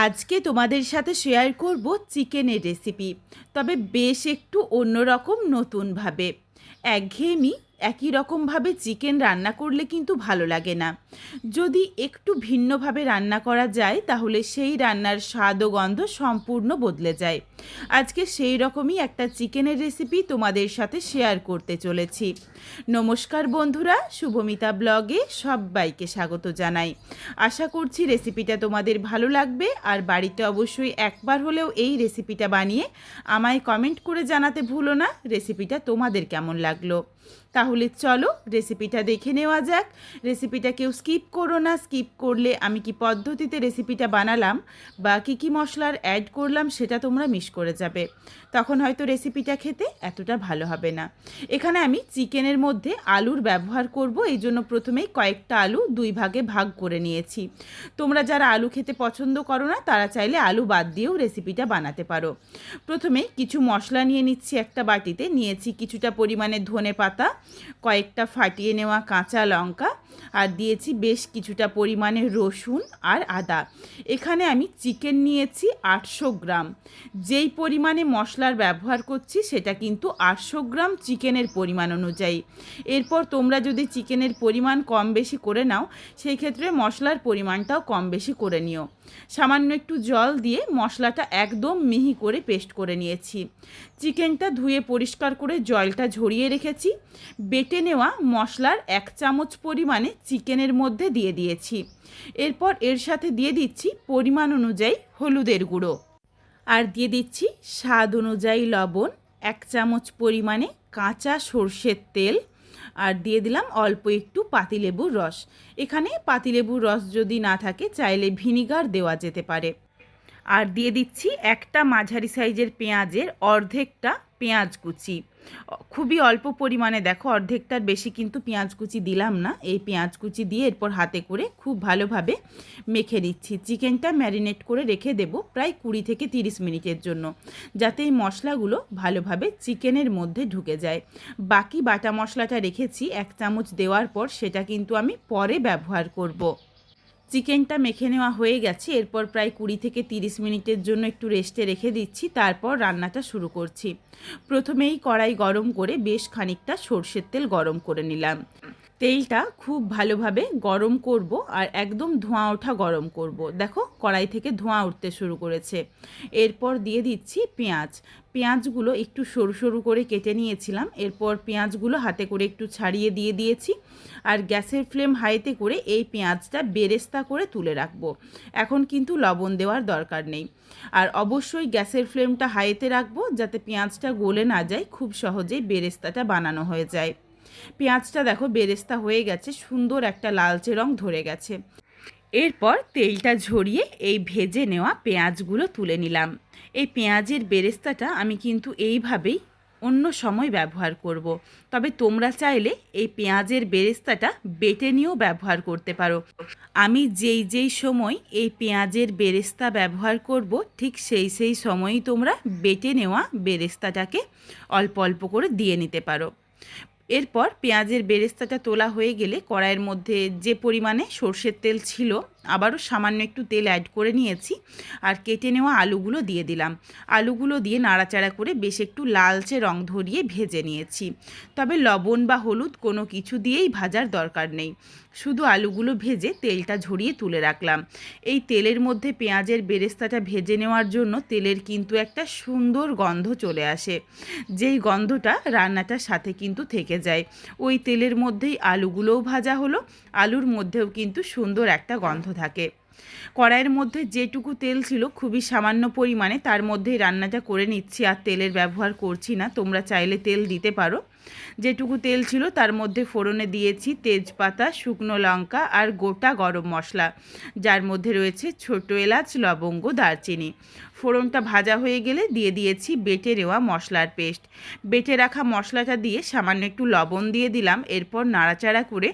আজকে তোমাদের সাথে শেয়ার করব চিকেনের রেসিপি, তবে বেশ একটু অন্যরকম নতুনভাবে। একঘেয়েমি একই রকমভাবে চিকেন রান্না করলে কিন্তু ভালো লাগে না। যদি একটু ভিন্নভাবে রান্না করা যায় তাহলে সেই রান্নার স্বাদ ও গন্ধ সম্পূর্ণ বদলে যায়। আজকে সেই রকমই একটা চিকেনের রেসিপি তোমাদের সাথে শেয়ার করতে চলেছি। নমস্কার বন্ধুরা, শুভমিতা ব্লগে সবাইকে স্বাগত জানাই। আশা করছি রেসিপিটা তোমাদের ভালো লাগবে, আর বাড়িতে অবশ্যই একবার হলেও এই রেসিপিটা বানিয়ে আমায় কমেন্ট করে জানাতে ভুলো না রেসিপিটা তোমাদের কেমন লাগলো। তাহলে চলো রেসিপিটা দেখে নেওয়া যাক। রেসিপিটা কেউ স্কিপ করো না, স্কিপ করলে আমি কি পদ্ধতিতে রেসিপিটা বানালাম বা কী মশলার অ্যাড করলাম সেটা তোমরা মিস করে যাবে, তখন হয়তো রেসিপিটা খেতে এতটা ভালো হবে না। এখানে আমি চিকেনের মধ্যে আলুর ব্যবহার করব, এই জন্য প্রথমেই কয়েকটা আলু দুই ভাগে ভাগ করে নিয়েছি। তোমরা যারা আলু খেতে পছন্দ করো না তারা চাইলে আলু বাদ দিয়েও রেসিপিটা বানাতে পারো। প্রথমে কিছু মশলা নিয়ে নিচ্ছি। একটা বাটিতে নিয়েছি কিছুটা পরিমাণে ধনে পাতা, কয়েকটা ফাটিয়ে নেওয়া কাঁচা লঙ্কা, আর দিয়েছি বেশ কিছুটা পরিমাণে রসুন আর আদা। এখানে আমি চিকেন নিয়েছি 800 গ্রাম। যেই পরিমাণে মশলার ব্যবহার করছি সেটা কিন্তু 800 গ্রাম চিকেনের পরিমাণ অনুযায়ী। এরপর তোমরা যদি চিকেনের পরিমাণ কম বেশি করে নাও সেই ক্ষেত্রে মশলার পরিমাণটাও কম বেশি করে নিও। সামান্য একটু জল দিয়ে মশলাটা একদম মিহি করে পেস্ট করে নিয়েছি। চিকেনটা ধুয়ে পরিষ্কার করে জলটা ঝরিয়ে রেখেছি। বেটে নেওয়া মশলার 1 চামচ পরিমাণে চিকেনের মধ্যে দিয়ে দিয়েছি। এরপর এর সাথে দিয়ে দিচ্ছি পরিমাণ অনুযায়ী হলুদের গুঁড়ো, আর দিয়ে দিচ্ছি স্বাদ অনুযায়ী লবণ, 1 চামচ পরিমাণে কাঁচা সর্ষের তেল, আর দিয়ে দিলাম অল্প একটু পাতিলেবুর রস। এখানে পাতিলেবুর রস যদি না থাকে চাইলে ভিনিগার দেওয়া যেতে পারে। আর দিয়ে দিচ্ছি একটা মাঝারি সাইজের পেঁয়াজের অর্ধেকটা পেঁয়াজ কুচি, খুবই অল্প পরিমাণে, দেখো অর্ধেকটার বেশি কিন্তু পেঁয়াজ কুচি দিলাম না। এই পেঁয়াজ কুচি দিয়ে এরপর হাতে করে খুব ভালোভাবে মেখে নিচ্ছি। চিকেনটা ম্যারিনেট করে রেখে দেব প্রায় 20 থেকে 30 মিনিটের জন্য, যাতে এই মশলাগুলো ভালোভাবে চিকেনের মধ্যে ঢুকে যায়। বাকি বাটা মশলাটা রেখেছি 1 চামচ দেওয়ার পর, সেটা কিন্তু আমি পরে ব্যবহার করব। চিকেনটা মেখে নেওয়া হয়ে গেছে। এরপর প্রায় 20 থেকে 30 মিনিটের জন্য একটু রেস্টে রেখে দিচ্ছি। তারপর রান্নাটা শুরু করছি। প্রথমেই কড়াই গরম করে বেশ খানিকটা সর্ষের তেল গরম করে নিলাম। তেলটা খুব ভালোভাবে গরম করব, আর একদম ধোঁয়া ওঠা গরম করব। দেখো কড়াই থেকে ধোঁয়া উঠতে শুরু করেছে। এরপর দিয়ে দিচ্ছি পেঁয়াজ। পেঁয়াজগুলো একটু সরু সরু করে কেটে নিয়েছিলাম। এরপর পেঁয়াজগুলো হাতে করে একটু ছাড়িয়ে দিয়ে দিয়েছি, আর গ্যাসের ফ্লেম হাইতে করে এই পেঁয়াজটা বেরেস্তা করে তুলে রাখবো। এখন কিন্তু লবণ দেওয়ার দরকার নেই। আর অবশ্যই গ্যাসের ফ্লেমটা হাইতে রাখবো যাতে পেঁয়াজটা গলে না যায়, খুব সহজেই বেরেস্তাটা বানানো হয়ে যায়। পেঁয়াজটা দেখো বেরেস্তা হয়ে গেছে, সুন্দর একটা লালচে রং ধরে গেছে। এরপর তেলটা ঝরিয়ে এই ভেজে নেওয়া পেঁয়াজগুলো তুলে নিলাম। এই পেঁয়াজের বেরেস্তাটা আমি কিন্তু এইভাবেই অন্য সময় ব্যবহার করব। তবে তোমরা চাইলে এই পেঁয়াজের বেরেস্তাটা বেটে নিয়েও ব্যবহার করতে পারো। আমি যেই সময় এই পেঁয়াজের বেরেস্তা ব্যবহার করব ঠিক সেই সময়ই তোমরা বেটে নেওয়া বেরেস্তাটাকে অল্প অল্প করে দিয়ে নিতে পারো। এরপর পেঁয়াজের বেরেস্তাটা তোলা হয়ে গেলে কড়াইয়ের মধ্যে যে পরিমাণে সর্ষের তেল ছিল আবারও সামান্য একটু তেল অ্যাড করে নিয়েছি, আর কেটে নেওয়া আলুগুলো দিয়ে দিলাম। আলুগুলো দিয়ে নাড়াচাড়া করে বেশ একটু লালচে রং ধরিয়ে ভেজে নিয়েছি। তবে লবণ বা হলুদ কোনো কিছু দিয়েই ভাজার দরকার নেই, শুধু আলুগুলো ভেজে তেলটা ঝরিয়ে তুলে রাখলাম। এই তেলের মধ্যে পেঁয়াজের বেরেস্তাটা ভেজে নেওয়ার জন্য তেলের কিন্তু একটা সুন্দর গন্ধ চলে আসে, যেই গন্ধটা রান্নাটার সাথে কিন্তু থেকে যায়। ওই তেলের মধ্যেই আলুগুলোও ভাজা হলো, আলুর মধ্যেও কিন্তু সুন্দর একটা গন্ধ থাকে। কড়াইয়ের মধ্যে যেটুকু তেল ছিল খুবই সামান্য পরিমাণে, তার মধ্যেই রান্নাটা করে নিচ্ছি, আর তেলের ব্যবহার করছি না। তোমরা চাইলে তেল দিতে পারো। যেটুকু তেল ছিল তার মধ্যে ফোড়নে দিয়েছি তেজপাতা, শুকনো লঙ্কা আর গোটা গরম মশলা, যার মধ্যে রয়েছে ছোটো এলাচ, লবঙ্গ, দারচিনি। ফোড়নটা ভাজা হয়ে গেলে দিয়ে দিয়েছি বেটে নেওয়া মশলার পেস্ট। বেটে রাখা মশলাটা দিয়ে সামান্য একটু লবণ দিয়ে দিলাম। এরপর নাড়াচাড়া করে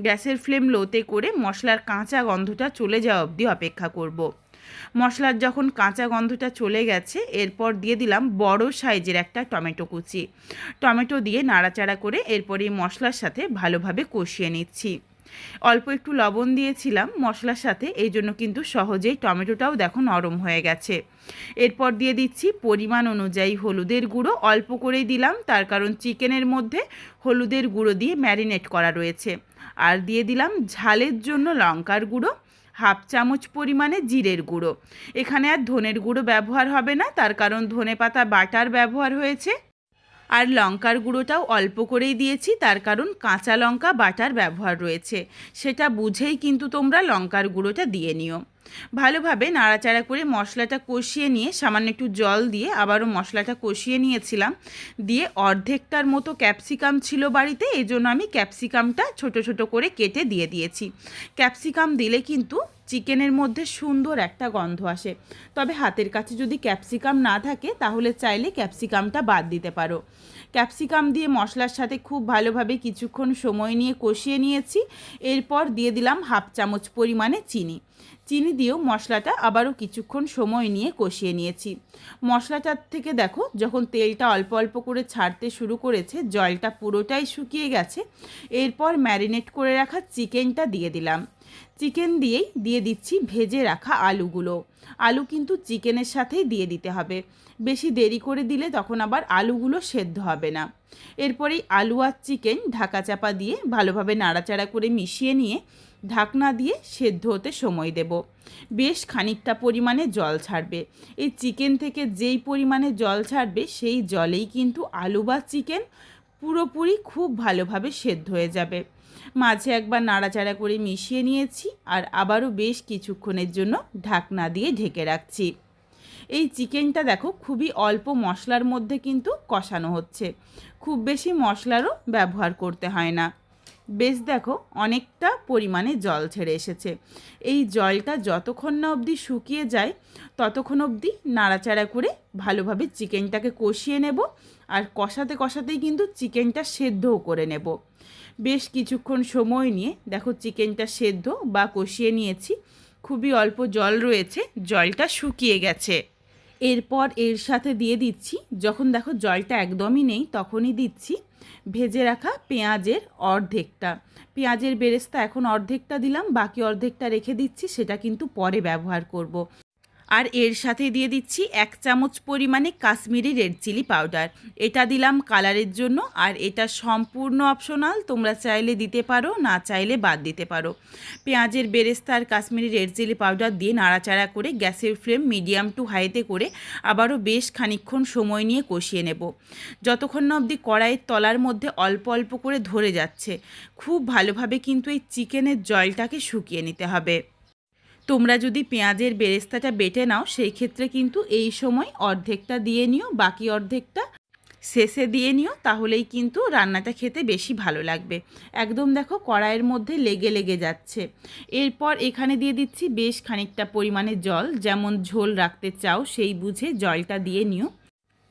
গ্যাসের ফ্লেম লোতে করে মশলার কাঁচা গন্ধটা চলে যাওয়া অবধি অপেক্ষা করব। মশলার যখন কাঁচা গন্ধটা চলে গেছে এরপর দিয়ে দিলাম বড় সাইজের একটা টমেটো কুচি। টমেটো দিয়ে নাড়াচাড়া করে এরপর এই মশলার সাথে ভালোভাবে কষিয়ে নিচ্ছি। অল্প একটু লবণ দিয়েছিলাম মশলার সাথে, এই জন্য কিন্তু সহজেই টমেটোটাও দেখো নরম হয়ে গেছে। এরপর দিয়ে দিচ্ছি পরিমাণ অনুযায়ী হলুদের গুঁড়ো, অল্প করেই দিলাম, তার কারণ চিকেনের মধ্যে হলুদের গুঁড়ো দিয়ে ম্যারিনেট করা রয়েছে। আর দিয়ে দিলাম ঝালের জন্য লঙ্কার গুঁড়ো, হাফ চামচ পরিমাণে জিরের গুঁড়ো। এখানে আর ধনের গুঁড়ো ব্যবহার হবে না, তার কারণ ধনেপাতা বাটার ব্যবহার হয়েছে। আর লঙ্কার গুঁড়োটাও অল্প করেই দিয়েছি, তার কারণ কাঁচা লঙ্কা বাটার ব্যবহার রয়েছে, সেটা বুঝেই কিন্তু তোমরা লঙ্কার গুঁড়োটা দিয়ে নিও। ভালোভাবে নাড়াচাড়া করে মশলাটা কষিয়ে নিয়ে সামান্য একটু জল দিয়ে আবারও মশলাটা কষিয়ে নিয়েছিলাম। দিয়ে অর্ধেকটার মতো ক্যাপসিকাম ছিল বাড়িতে, এই জন্য আমি ক্যাপসিকামটা ছোট ছোট করে কেটে দিয়ে দিয়েছি। ক্যাপসিকাম দিলে কিন্তু চিকেনের মধ্যে সুন্দর একটা গন্ধ আসে। তবে হাতের কাছে যদি ক্যাপসিকাম না থাকে তাহলে চাইলে ক্যাপসিকামটা বাদ দিতে পারো। ক্যাপসিকাম দিয়ে মশলার সাথে খুব ভালোভাবে কিছুক্ষণ সময় নিয়ে কষিয়ে নিয়েছি। এরপর দিয়ে দিলাম হাফ চামচ পরিমাণে চিনি। চিনি দিয়েও মশলাটা আবারও কিছুক্ষণ সময় নিয়ে কষিয়ে নিয়েছি। মশলাটার থেকে দেখো যখন তেলটা অল্প অল্প করে ছাড়তে শুরু করেছে, জলটা পুরোটাই শুকিয়ে গেছে। এরপর ম্যারিনেট করে রাখা চিকেনটা দিয়ে দিলাম। চিকেন দিয়েই দিয়ে দিচ্ছি ভেজে রাখা আলুগুলো। আলু কিন্তু চিকেনের সাথেই দিয়ে দিতে হবে, বেশি দেরি করে দিলে তখন আবার আলুগুলো সেদ্ধ হবে না। এরপরেই আলু আর চিকেন ঢাকা চাপা দিয়ে ভালোভাবে নাড়াচাড়া করে মিশিয়ে নিয়ে ঢাকনা দিয়ে সেদ্ধ হতে সময় দেব। বেশ খানিকটা পরিমাণে জল ছাড়বে। এই চিকেন থেকে যেই পরিমাণে জল ছাড়বে সেই জলেই কিন্তু আলু বা চিকেন পুরোপুরি খুব ভালোভাবে সেদ্ধ হয়ে যাবে। মাঝে একবার নাড়াচাড়া করে মিশিয়ে নিয়েছি আর আবারও বেশ কিছুক্ষণের জন্য ঢাকনা দিয়ে ঢেকে রাখছি। এই চিকেনটা দেখো খুবই অল্প মশলার মধ্যে কিন্তু কষানো হচ্ছে, খুব বেশি মশলারও ব্যবহার করতে হয় না। বেশ দেখো অনেকটা পরিমাণে জল ছেড়ে এসেছে। এই জলটা যতক্ষণ না অবধি শুকিয়ে যায় ততক্ষণ অবধি নাড়াচাড়া করে ভালোভাবে চিকেনটাকে কষিয়ে নেব। আর কষাতে কষাতেই কিন্তু চিকেনটা সেদ্ধও করে নেব। বেশ কিছুক্ষণ সময় নিয়ে দেখো চিকেনটা সেদ্ধ বা কষিয়ে নিয়েছি, খুবই অল্প জল রয়েছে, জলটা শুকিয়ে গেছে। এরপর এর সাথে দিয়ে দিচ্ছি, যখন দেখো জলটা একদমই নেই তখনই দিচ্ছি ভেজে রাখা পেঁয়াজের অর্ধেকটা। পেঁয়াজের বেরেস্তা এখন অর্ধেকটা দিলাম, বাকি অর্ধেকটা রেখে দিচ্ছি, সেটা কিন্তু পরে ব্যবহার করব। আর এর সাথে দিয়ে দিচ্ছি 1 চামচ পরিমাণে কাশ্মীরি রেড চিলি পাউডার। এটা দিলাম কালারের জন্য, আর এটা সম্পূর্ণ অপশনাল, তোমরা চাইলে দিতে পারো, না চাইলে বাদ দিতে পারো। পেঁয়াজের বেরেস্তা আর কাশ্মীরি রেড চিলি পাউডার দিয়ে নাড়াচাড়া করে গ্যাসের ফ্লেম মিডিয়াম টু হাইতে করে আবারও বেশ খানিকক্ষণ সময় নিয়ে কষিয়ে নেব, যতক্ষণ না অবধি কড়াইয়ের তলার মধ্যে অল্প অল্প করে ধরে যাচ্ছে। খুব ভালোভাবে কিন্তু এই চিকেনের জলটাকে শুকিয়ে নিতে হবে। তোমরা যদি পেঁয়াজের বেরেস্তাটা বেটে নাও সেই ক্ষেত্রে কিন্তু এই সময় অর্ধেকটা দিয়ে নিও, বাকি অর্ধেকটা শেষে দিয়ে নিও, তাহলেই কিন্তু রান্নাটা খেতে বেশি ভালো লাগবে। একদম দেখো কড়াইয়ের মধ্যে লেগে লেগে যাচ্ছে। এরপর এখানে দিয়ে দিচ্ছি বেশ খানিকটা পরিমাণে জল, যেমন ঝোল রাখতে চাও সেই বুঝে জলটা দিয়ে নিও।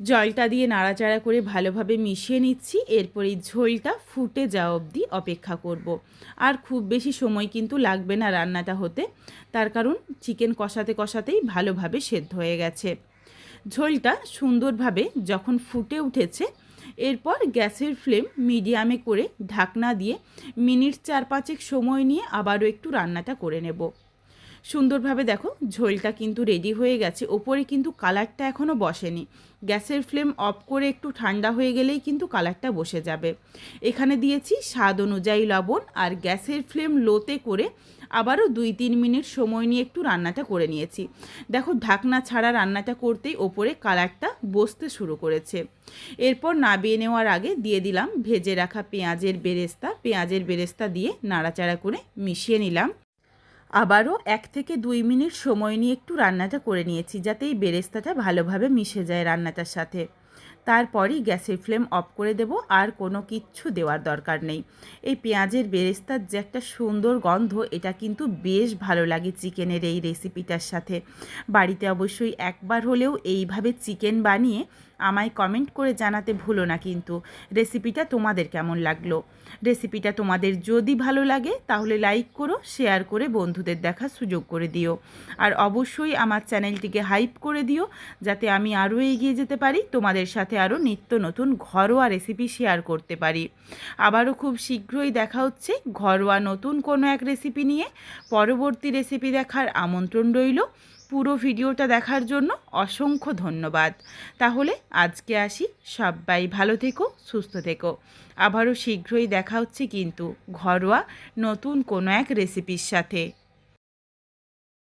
জলটা দিয়ে নাড়াচাড়া করে ভালোভাবে মিশিয়ে নিচ্ছি। এরপর এই ঝোলটা ফুটে যাওয়া অবধি অপেক্ষা করব। আর খুব বেশি সময় কিন্তু লাগবে না রান্নাটা হতে, তার কারণ চিকেন কষাতে কষাতেই ভালোভাবে সেদ্ধ হয়ে গেছে। ঝোলটা সুন্দরভাবে যখন ফুটে উঠেছে, এরপর গ্যাসের ফ্লেম মিডিয়ামে করে ঢাকনা দিয়ে মিনিট 4-5 সময় নিয়ে আবারও একটু রান্নাটা করে নেব। সুন্দরভাবে দেখো ঝোলটা কিন্তু রেডি হয়ে গেছে। ওপরে কিন্তু কালারটা এখনও বসেনি, গ্যাসের ফ্লেম অফ করে একটু ঠান্ডা হয়ে গেলেই কিন্তু কালারটা বসে যাবে। এখানে দিয়েছি স্বাদ অনুযায়ী লবণ, আর গ্যাসের ফ্লেম লোতে করে আবারও 2-3 মিনিট সময় নিয়ে একটু রান্নাটা করে নিয়েছি। দেখো ঢাকনা ছাড়া রান্নাটা করতেই ওপরে কালারটা বসতে শুরু করেছে। এরপর নামিয়ে নেওয়ার আগে দিয়ে দিলাম ভেজে রাখা পেঁয়াজের বেরেস্তা। পেঁয়াজের বেরেস্তা দিয়ে নাড়াচাড়া করে মিশিয়ে নিলাম। আবারও 1 থেকে 2 মিনিট সময় নিয়ে একটু রান্নাটা করে নিয়েছি, যাতে এই বেরেস্তাটা ভালোভাবে মিশে যায় রান্নাটার সাথে। তারপরই গ্যাসের ফ্লেম অফ করে দেব, আর কোনো কিচ্ছু দেওয়ার দরকার নেই। এই পেঁয়াজের বেরেস্তার যে একটা সুন্দর গন্ধ, এটা কিন্তু বেশ ভালো লাগে চিকেনের এই রেসিপিটার সাথে। বাড়িতে অবশ্যই একবার হলেও এইভাবে চিকেন বানিয়ে আমায় কমেন্ট করে জানাতে ভুলো না কিন্তু রেসিপিটা তোমাদের কেমন লাগলো। রেসিপিটা তোমাদের যদি ভালো লাগে তাহলে লাইক করো, শেয়ার করে বন্ধুদের দেখার সুযোগ করে দিও। আর অবশ্যই আমার চ্যানেলটিকে হাইপ করে দিও, যাতে আমি আরও এগিয়ে যেতে পারি, তোমাদের সাথে আরও নিত্য নতুন ঘরোয়া রেসিপি শেয়ার করতে পারি। আবারও খুব শীঘ্রই দেখা হচ্ছে ঘরোয়া নতুন কোনো এক রেসিপি নিয়ে। পরবর্তী রেসিপি দেখার আমন্ত্রণ রইল। পুরো ভিডিওটা দেখার জন্য অসংখ্য ধন্যবাদ। তাহলে আজকে আসি, সবাই ভালো থেকো, সুস্থ থেকো। আবারও শীঘ্রই দেখা হচ্ছে কিন্তু ঘরোয়া নতুন কোনো এক রেসিপির সাথে।